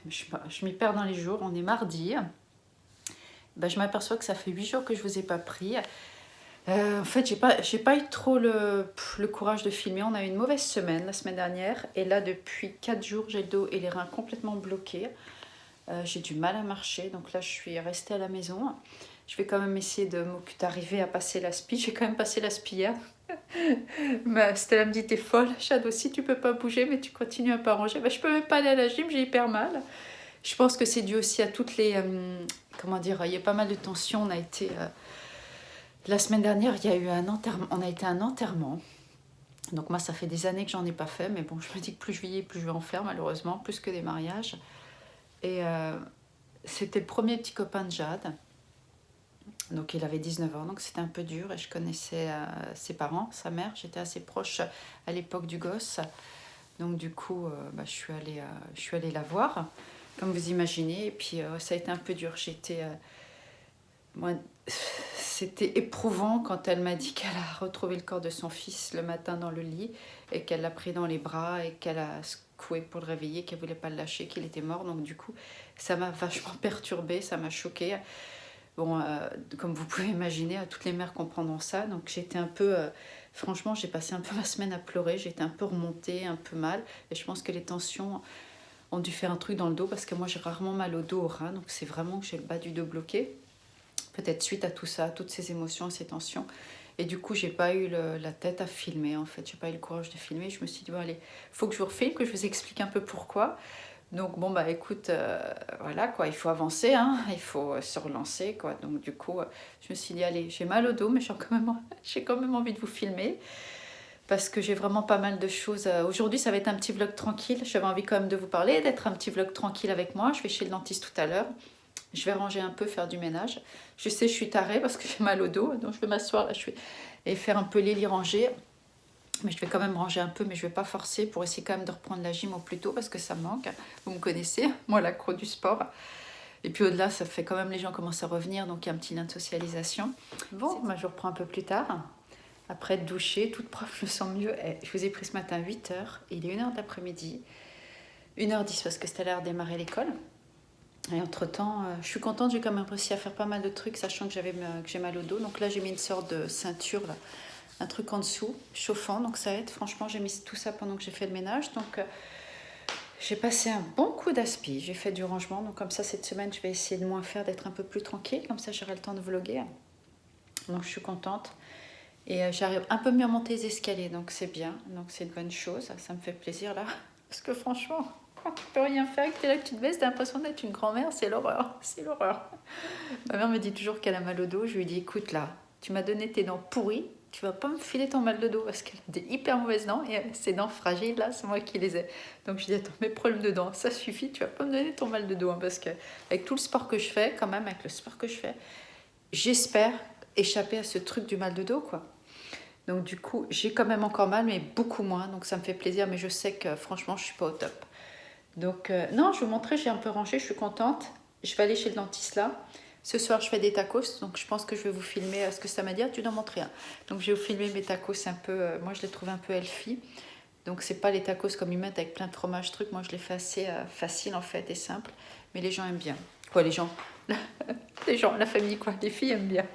je m'y perds dans les jours. On est mardi. Ben, je m'aperçois que ça fait 8 jours que je vous ai pas pris. En fait, j'ai pas eu trop le courage de filmer. On a eu une mauvaise semaine la semaine dernière. Et là, depuis 4 jours, j'ai le dos et les reins complètement bloqués. J'ai du mal à marcher. Donc là, je suis restée à la maison. Je vais quand même essayer d'arriver à passer l'aspi. J'ai quand même passé l'aspi hier. Stella me dit, t'es folle, Chad aussi, tu peux pas bouger, mais tu continues à pas ranger. Je peux même pas aller à la gym, j'ai hyper mal. Je pense que c'est dû aussi à toutes les... comment dire, il y a pas mal de tensions. On a été... la semaine dernière, il y a eu un enterrement. On a été à un enterrement. Donc moi, ça fait des années que j'en ai pas fait, mais bon, je me dis que plus je vieillis, plus je vais en faire, malheureusement, plus que des mariages. Et c'était le premier petit copain de Jade. Donc il avait 19 ans, donc c'était un peu dur et je connaissais ses parents, sa mère, j'étais assez proche à l'époque du gosse. Donc du coup, je suis allée la voir, comme vous imaginez, et puis ça a été un peu dur. Moi, c'était éprouvant quand elle m'a dit qu'elle a retrouvé le corps de son fils le matin dans le lit et qu'elle l'a pris dans les bras et qu'elle a secoué pour le réveiller, qu'elle voulait pas le lâcher, qu'il était mort. Donc du coup, ça m'a vachement perturbée, ça m'a choquée. Bon, comme vous pouvez imaginer, toutes les mères comprendront ça. Donc j'étais un peu... franchement, j'ai passé un peu ma semaine à pleurer. J'étais un peu remontée, un peu mal. Et je pense que les tensions ont dû faire un truc dans le dos parce que moi, j'ai rarement mal au dos, au rein. Donc c'est vraiment que j'ai le bas du dos bloqué. Peut-être suite à tout ça, toutes ces émotions, ces tensions. Et du coup, j'ai pas eu la tête à filmer, en fait. J'ai pas eu le courage de filmer. Je me suis dit, bon, allez, faut que je vous refilme, que je vous explique un peu pourquoi. Donc bon écoute, voilà quoi, il faut avancer, hein, il faut se relancer quoi. Donc du coup, je me suis dit allez, j'ai mal au dos, mais j'ai quand même envie de vous filmer parce que j'ai vraiment pas mal de choses. Aujourd'hui, ça va être un petit vlog tranquille. J'avais envie quand même de vous parler, d'être un petit vlog tranquille avec moi. Je vais chez le dentiste tout à l'heure. Je vais ranger un peu, faire du ménage. Je sais, je suis tarée parce que j'ai mal au dos, donc je vais m'asseoir là, et faire un peu les lits rangés. Mais je vais quand même ranger un peu, mais je ne vais pas forcer pour essayer quand même de reprendre la gym au plus tôt parce que ça me manque. Vous me connaissez, moi l'accro du sport. Et puis au-delà, ça fait quand même les gens commencent à revenir, donc il y a un petit lien de socialisation. Bon, je reprends un peu plus tard. Après être douchée, toute propre, je me sens mieux. Et je vous ai pris ce matin 8h, il est 1h d'après-midi. 1h10 parce que c'était l'heure de démarrer l'école. Et entre-temps, je suis contente, j'ai quand même réussi à faire pas mal de trucs, sachant que j'ai mal au dos. Donc là, j'ai mis une sorte de ceinture, là, un truc en dessous, chauffant, donc ça aide. Franchement, j'ai mis tout ça pendant que j'ai fait le ménage. Donc j'ai passé un bon coup d'aspi, j'ai fait du rangement. Donc comme ça, cette semaine, je vais essayer de moins faire, d'être un peu plus tranquille. Comme ça, j'aurai le temps de vlogger. Donc je suis contente. Et j'arrive un peu mieux à monter les escaliers, donc c'est bien. Donc c'est une bonne chose, ça me fait plaisir là. Parce que franchement, quand tu peux rien faire, que tu es là, que tu te baisses, t'as l'impression d'être une grand-mère, c'est l'horreur, c'est l'horreur. Ma mère me dit toujours qu'elle a mal au dos, je lui dis écoute là, tu m'as donné tes dents pourries, tu vas pas me filer ton mal de dos parce qu'elle a des hyper mauvaises dents et ces dents fragiles là, c'est moi qui les ai. Donc je dis attends, mes problèmes de dents, ça suffit, tu vas pas me donner ton mal de dos hein, parce que avec tout le sport que je fais, quand même, avec le sport que je fais, j'espère échapper à ce truc du mal de dos quoi. Donc du coup, j'ai quand même encore mal, mais beaucoup moins. Donc ça me fait plaisir, mais je sais que franchement, je suis pas au top. Donc non, je vais vous montrer, j'ai un peu rangé, je suis contente. Je vais aller chez le dentiste là. Ce soir, je fais des tacos, donc je pense que je vais vous filmer ce que ça m'a dit. Ah, tu dois montrer un. Donc je vais vous filmer mes tacos un peu. Moi, je les trouve un peu healthy. Donc c'est pas les tacos comme ils mettent avec plein de fromage, trucs. Moi, je les fais assez facile en fait et simple. Mais les gens aiment bien. Quoi, les gens les gens, la famille, quoi. Les filles aiment bien.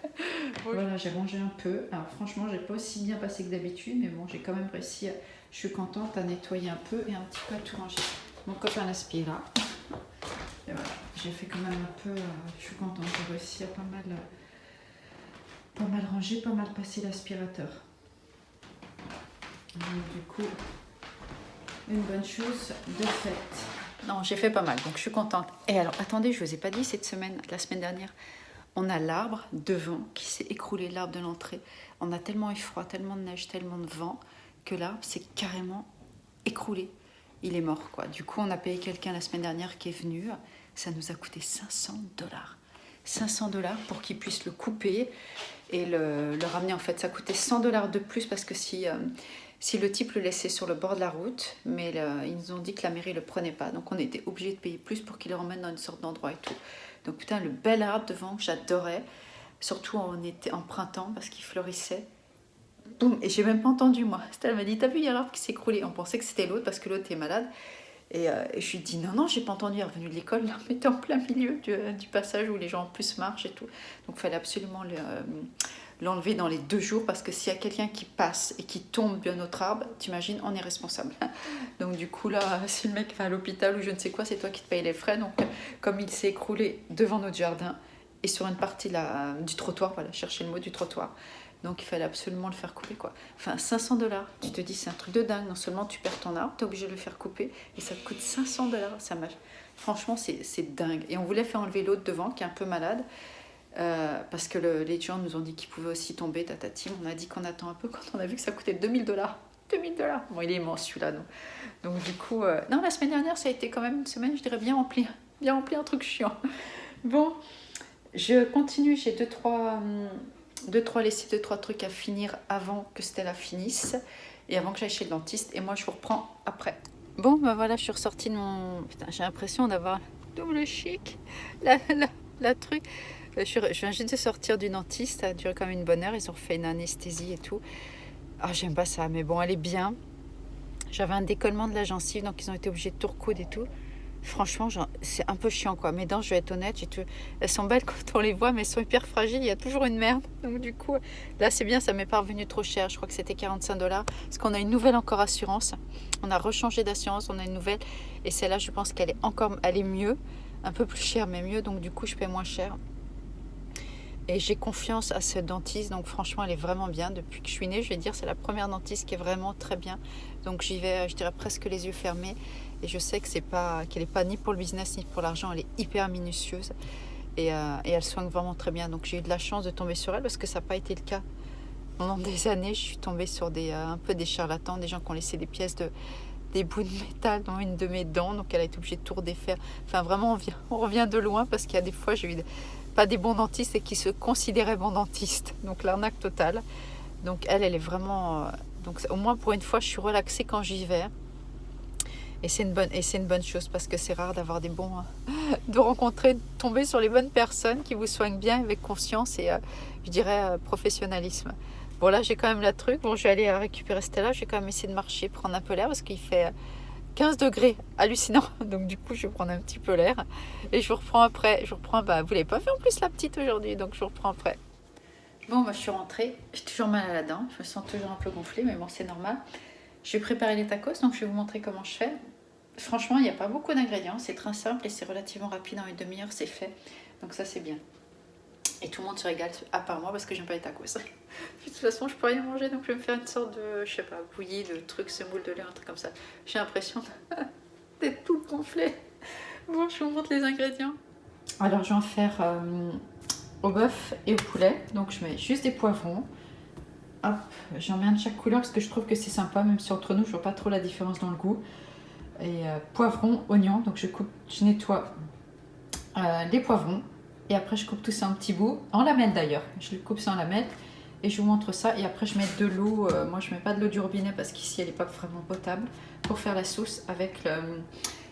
Voilà, j'ai rangé un peu. Alors franchement, j'ai pas aussi bien passé que d'habitude, mais bon, j'ai quand même réussi. Je suis contente à nettoyer un peu et un petit peu à tout ranger. Mon copain l'aspire là. Et voilà, j'ai fait quand même un peu. Je suis contente, j'ai réussi à pas mal ranger, pas mal passer l'aspirateur. Donc, du coup, une bonne chose de faite. Non, j'ai fait pas mal, donc je suis contente. Et alors, attendez, je vous ai pas dit cette semaine, la semaine dernière. On a l'arbre devant qui s'est écroulé, l'arbre de l'entrée. On a tellement eu froid, tellement de neige, tellement de vent que l'arbre s'est carrément écroulé. Il est mort, quoi. Du coup, on a payé quelqu'un la semaine dernière qui est venu. Ça nous a coûté 500 $. 500 $ pour qu'il puisse le couper et le ramener. En fait, ça coûtait 100 $ de plus parce que si le type le laissait sur le bord de la route, mais ils nous ont dit que la mairie ne le prenait pas. Donc, on était obligé de payer plus pour qu'il le ramène dans une sorte d'endroit et tout. Donc putain, le bel arbre devant que j'adorais, surtout en printemps parce qu'il fleurissait. Boum, et j'ai même pas entendu moi. Stella m'a dit, t'as vu, il y a l'arbre qui s'est écroulé. On pensait que c'était l'autre parce que l'autre est malade. Et je lui dis non, non, j'ai pas entendu. Elle est revenue de l'école, là, mais était en plein milieu du passage où les gens en plus marchent et tout. Donc il fallait absolument l'enlever dans les 2 jours parce que s'il y a quelqu'un qui passe et qui tombe de notre arbre, t'imagines, on est responsable. Donc du coup là, si le mec va à l'hôpital ou je ne sais quoi, c'est toi qui te payes les frais. Donc comme il s'est écroulé devant notre jardin et sur une partie là, du trottoir, voilà, chercher le mot du trottoir. Donc il fallait absolument le faire couper quoi. Enfin 500 $. Tu te dis c'est un truc de dingue. Non seulement tu perds ton arbre, tu es obligé de le faire couper et ça te coûte 500 $. Ça m'a... Franchement c'est dingue. Et on voulait faire enlever l'autre devant qui est un peu malade. Parce que les gens nous ont dit qu'ils pouvaient aussi tomber, tatati. On a dit qu'on attend un peu quand on a vu que ça coûtait 2000 $. 2000 $. Bon, il est immense celui-là. Donc du coup, non, la semaine dernière, ça a été quand même une semaine, je dirais, bien remplie. Bien remplie, un truc chiant. Bon, je continue. J'ai deux, trois laissés, 2-3 trucs à finir avant que Stella finisse. Et avant que j'aille chez le dentiste. Et moi, je vous reprends après. Bon, ben voilà, je suis ressortie de mon... Putain, j'ai l'impression d'avoir double chic. La truc... Je viens juste de sortir du dentiste, ça a duré quand même une bonne heure, ils ont fait une anesthésie et tout. Ah, j'aime pas ça, mais bon, elle est bien. J'avais un décollement de la gencive, donc ils ont été obligés de tout recoudre et tout. Franchement, c'est un peu chiant quoi. Mes dents, je vais être honnête, elles sont belles quand on les voit, mais elles sont hyper fragiles, il y a toujours une merde. Donc du coup, là c'est bien, ça m'est pas revenu trop cher, je crois que c'était 45 $. Parce qu'on a une nouvelle encore assurance. On a rechangé d'assurance, on a une nouvelle. Et celle-là, je pense qu'elle est mieux, un peu plus chère, mais mieux, donc du coup, je paie moins cher. Et j'ai confiance à ce dentiste, donc franchement elle est vraiment bien. Depuis que je suis née, je vais dire, c'est la première dentiste qui est vraiment très bien. Donc j'y vais, je dirais presque les yeux fermés. Et je sais que qu'elle n'est pas ni pour le business ni pour l'argent, elle est hyper minutieuse. Et elle soigne vraiment très bien. Donc j'ai eu de la chance de tomber sur elle parce que ça n'a pas été le cas. Pendant des années, je suis tombée sur un peu des charlatans, des gens qui ont laissé des bouts de métal dans une de mes dents. Donc elle a été obligée de tout redéfaire. Enfin vraiment, on revient de loin parce qu'il y a des fois, j'ai eu pas des bons dentistes et qui se considéraient bons dentistes. Donc l'arnaque totale. Donc elle est vraiment... donc au moins pour une fois, je suis relaxée quand j'y vais. Et c'est une bonne chose parce que c'est rare d'avoir de rencontrer, de tomber sur les bonnes personnes qui vous soignent bien avec conscience et je dirais professionnalisme. Bon là j'ai quand même la truc. Bon je vais aller récupérer Stella. Je vais quand même essayer de marcher, prendre un peu l'air parce qu'il fait 15 degrés, hallucinant. Donc du coup je vais prendre un petit peu l'air et je vous reprends après. Vous l'avez pas fait en plus la petite aujourd'hui, donc je vous reprends après. Bon je suis rentrée, j'ai toujours mal à la dent, je me sens toujours un peu gonflée mais bon c'est normal. Je vais préparer les tacos, donc je vais vous montrer comment je fais. Franchement il n'y a pas beaucoup d'ingrédients, c'est très simple et c'est relativement rapide, en une demi-heure c'est fait. Donc ça c'est bien. Et tout le monde se régale, à part moi, parce que j'aime pas les tacos. De toute façon, je peux rien manger, donc je vais me faire une sorte de, je sais pas, bouillie, de truc, semoule de lait, un truc comme ça. J'ai l'impression d'être tout gonflé. Bon, je vous montre les ingrédients. Alors, je vais en faire au bœuf et au poulet. Donc, je mets juste des poivrons. Hop, j'en mets un de chaque couleur parce que je trouve que c'est sympa, même si entre nous, je vois pas trop la différence dans le goût. Et poivrons, oignons. Donc, je nettoie les poivrons. Et après, je coupe tout ça en petits bouts, en lamelles d'ailleurs. Je coupe ça en lamelles et je vous montre ça. Et après, je mets de l'eau. Moi, je mets pas de l'eau du robinet parce qu'ici, elle n'est pas vraiment potable. Pour faire la sauce avec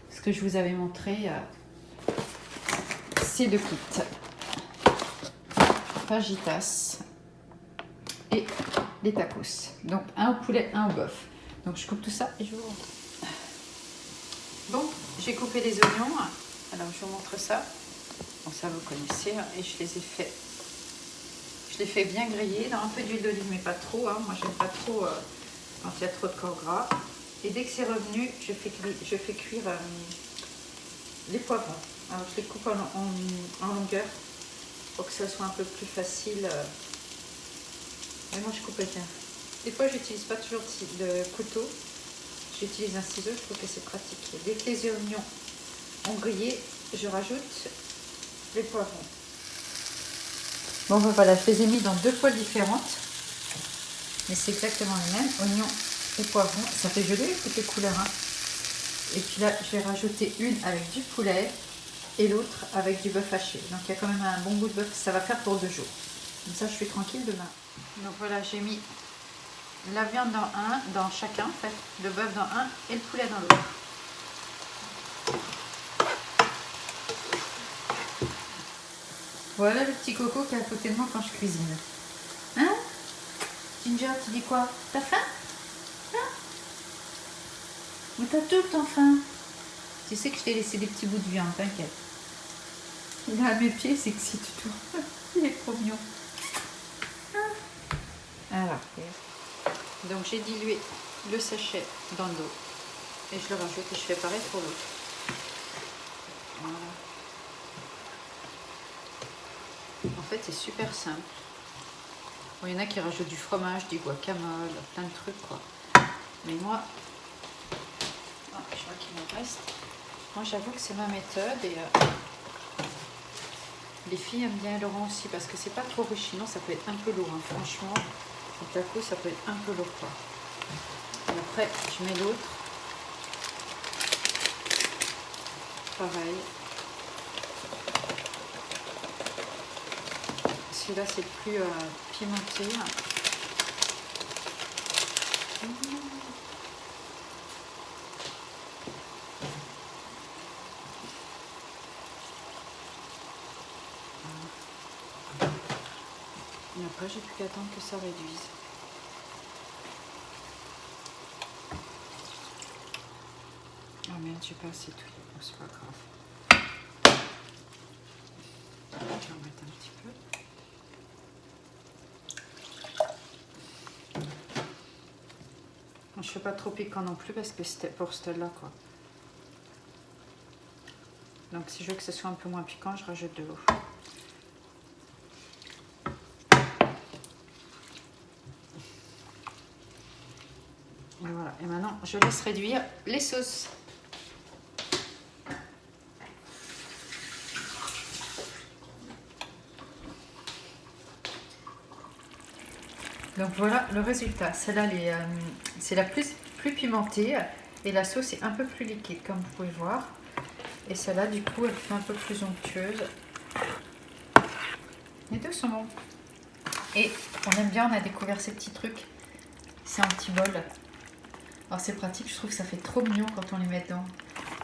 ce que je vous avais montré, ces 2 kits. Fajitas et les tacos. Donc, un au poulet, un au bœuf. Donc, je coupe tout ça et je vous montre. Bon, j'ai coupé les oignons. Alors, je vous montre ça. Bon, ça vous connaissez, et je les ai fait bien griller dans un peu d'huile d'olive, mais pas trop. Moi, j'aime pas trop quand il y a trop de corps gras. Et dès que c'est revenu, je fais cuire les poivrons. Alors, je les coupe en longueur pour que ça soit un peu plus facile. Et moi, je coupe avec des fois, j'utilise pas toujours de couteau. J'utilise un ciseau, je trouve que c'est pratique. Dès que les oignons ont grillé, je rajoute les poivrons. Bon voilà, je les ai mis dans 2 poêles différentes, mais c'est exactement les mêmes, oignons et poivrons. Ça fait joli toutes les couleurs. Et puis là, je vais rajouter une avec du poulet et l'autre avec du bœuf haché. Donc il y a quand même un bon goût de bœuf, ça va faire pour 2 jours. Comme ça, je suis tranquille demain. Donc voilà, j'ai mis la viande dans chacun en fait, le bœuf dans un et le poulet dans l'autre. Voilà le petit coco qui est à côté de moi quand je cuisine. Hein? Ginger, tu dis quoi? T'as faim? Hein? Ou t'as tout le temps faim? Tu sais que je t'ai laissé des petits bouts de viande, t'inquiète. Il a à mes pieds, c'est que si tu tout. Il est trop mignon. Alors, donc j'ai dilué le sachet dans l'eau et je le rajoute et je fais pareil pour l'autre. Voilà. En fait, c'est super simple. Bon, il y en a qui rajoutent du fromage, du guacamole, plein de trucs quoi. Mais moi, je vois qu'il me reste. Moi, j'avoue que c'est ma méthode et les filles aiment bien Laurent aussi parce que c'est pas trop riche, sinon ça peut être un peu lourd. Hein. Franchement, le taco ça peut être un peu lourd quoi. Et après, je mets l'autre. Pareil. Celui-là, c'est plus pimenté. Et après, j'ai plus qu'à attendre que ça réduise. Ah merde, j'ai pas assez touillé. Bon, c'est pas grave. Je vais en mettre un petit peu. Je fais pas trop piquant non plus parce que c'était pour celle-là quoi. Donc si je veux que ce soit un peu moins piquant, je rajoute de l'eau. Et voilà. Et maintenant, je laisse réduire les sauces. Donc voilà le résultat. Celle-là, c'est la plus pimentée et la sauce est un peu plus liquide comme vous pouvez voir. Et celle-là, du coup, elle fait un peu plus onctueuse. Les deux sont bons. Et on aime bien, on a découvert ces petits trucs. C'est un petit bol. Alors c'est pratique, je trouve que ça fait trop mignon quand on les met dedans.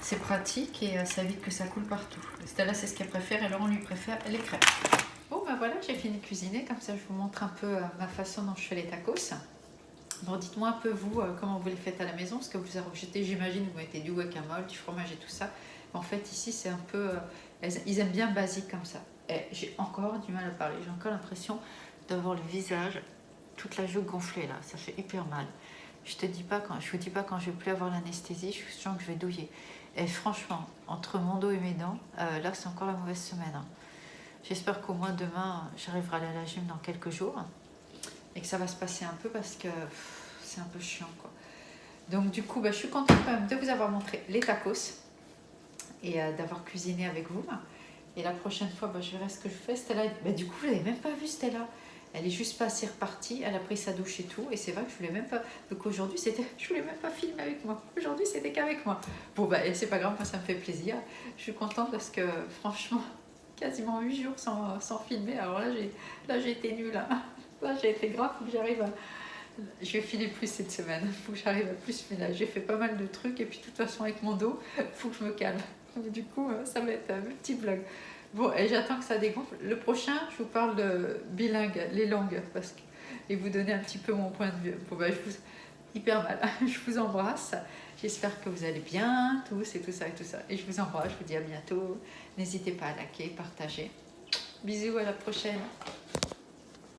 C'est pratique et ça évite que ça coule partout. Stella, c'est ce qu'elle préfère et Laurent lui préfère les crêpes. Bon ben voilà, j'ai fini de cuisiner, comme ça je vous montre un peu ma façon dont je fais les tacos. Bon, dites-moi un peu vous comment vous les faites à la maison, parce que vous rajoutez, j'imagine, vous mettez du guacamole, du fromage et tout ça. En fait ici c'est un peu, ils aiment bien basique comme ça. Et j'ai encore du mal à parler, j'ai encore l'impression d'avoir le visage, toute la joue gonflée là, ça fait hyper mal. Je vous dis pas quand je vais plus avoir l'anesthésie, je sens que je vais douiller. Et franchement, entre mon dos et mes dents, là c'est encore la mauvaise semaine. Hein. J'espère qu'au moins demain, j'arriverai à aller à la gym dans quelques jours et que ça va se passer un peu parce que c'est un peu chiant quoi. Donc du coup, je suis contente quand même de vous avoir montré les tacos et d'avoir cuisiné avec vous. Et la prochaine fois, je verrai ce que je fais. Stella, du coup, vous n'avez même pas vu Stella. Elle est juste passée repartie, elle a pris sa douche et tout. Et c'est vrai que je voulais même pas. Donc aujourd'hui, je voulais même pas filmer avec moi. Aujourd'hui, c'était qu'avec moi. Bon, c'est pas grave, moi, ça me fait plaisir. Je suis contente parce que franchement, quasiment 8 jours sans filmer. Alors là, j'ai été nulle. Hein. Là, j'ai été grave. Faut que j'arrive à. Je vais filer plus cette semaine. Il faut que j'arrive à plus filer. J'ai fait pas mal de trucs. Et puis, de toute façon, avec mon dos, il faut que je me calme. Du coup, ça va être un petit vlog. Bon, et j'attends que ça dégonfle. Le prochain, je vous parle de bilingue, les langues, et vous donner un petit peu mon point de vue. Bon, je vous hyper mal. Je vous embrasse. J'espère que vous allez bien, tous, et tout ça, et tout ça. Et je vous embrasse, je vous dis à bientôt. N'hésitez pas à liker, partager. Bisous, à la prochaine.